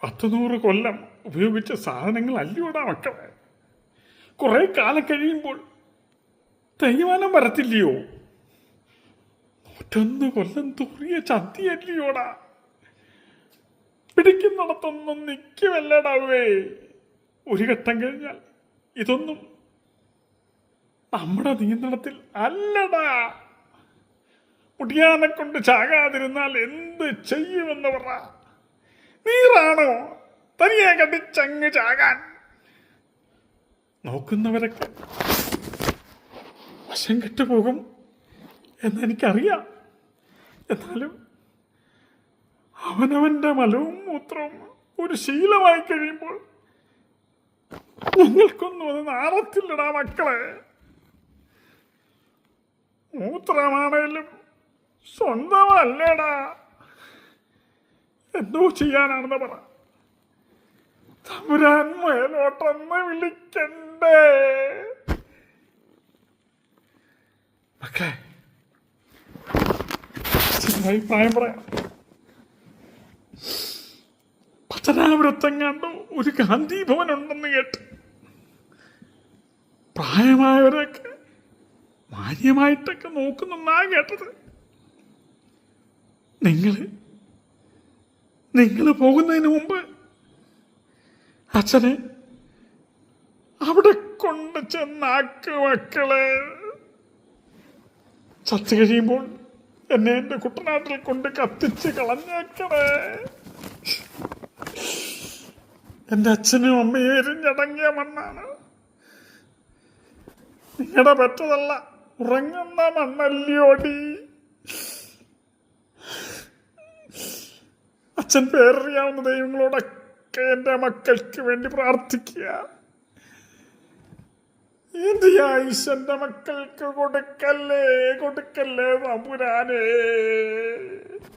100 കൊല്ലം ഉപയോഗിച്ച സാധനങ്ങൾ അല്ലയോടാ മക്കളെ. കുറെ കാലം കഴിയുമ്പോൾ തേയ്മാനം വരത്തില്ലയോ? 101 കൊല്ലം തൂറിയ ചന്തിയല്ലയോടാ. പിടിക്കുന്നിടത്തൊന്നും നിൽക്കുമല്ലടാവേ. ഒരു ഘട്ടം കഴിഞ്ഞാൽ ഇതൊന്നും നമ്മുടെ നിയന്ത്രണത്തിൽ അല്ലടാ. മുടിയാനെ കൊണ്ട് ചാകാതിരുന്നാൽ എന്ത് ചെയ്യുമെന്ന് പറ. നീറാണോ തനിയെ കടിച്ചങ്ങ് ചാകാൻ? നോക്കുന്നവരൊക്കെ വശം കെട്ടുപോകും എന്നെനിക്കറിയാം. എന്നാലും അവനവന്റെ മലവും മൂത്രവും ഒരു ശീലമായി കഴിയുമ്പോൾ ഞങ്ങൾക്കൊന്നും അത് നാളത്തില്ലടാ മക്കളെ. മൂത്രമാണേലും സ്വന്തമല്ലേടാ. എന്തോ ചെയ്യാനാണെന്ന് പറ. തമ്പുരാൻ മേലോട്ടെന്ന് വിളിക്കണ്ടേ? മക്കളെ, അഭിപ്രായം പറയാം. പത്തനാപുരത്തെങ്ങാണ്ടോ ഒരു ഗാന്ധി ഭവൻ ഉണ്ടെന്ന് കേട്ട് പ്രായമായവരൊക്കെ മാന്യമായിട്ടൊക്കെ നോക്കുന്നെന്നാ കേട്ടത്. നിങ്ങൾ പോകുന്നതിന് മുമ്പ് അച്ഛനെ അവിടെ കൊണ്ട് ചെന്നാക്ക് മക്കളെ. ചത്തു കഴിയുമ്പോൾ എന്നെ എൻ്റെ കുട്ടനാട്ടിൽ കൊണ്ട് കത്തിച്ച് കളഞ്ഞേക്കണേ. എൻ്റെ അച്ഛനും അമ്മയും എരിഞ്ഞടങ്ങിയ മണ്ണാണ്. നിങ്ങളുടെ പറ്റതല്ല, ഉറങ്ങുന്ന മണ്ണല്ലിയോടി. അച്ഛൻ പേരറിയാവുന്ന ദൈവങ്ങളോടൊക്കെ എൻ്റെ മക്കൾക്ക് വേണ്ടി പ്രാർത്ഥിക്കുക. എന്റെ ആയുസ് എൻ്റെ മക്കൾക്ക് കൊടുക്കല്ലേ തമ്പുരാനേ.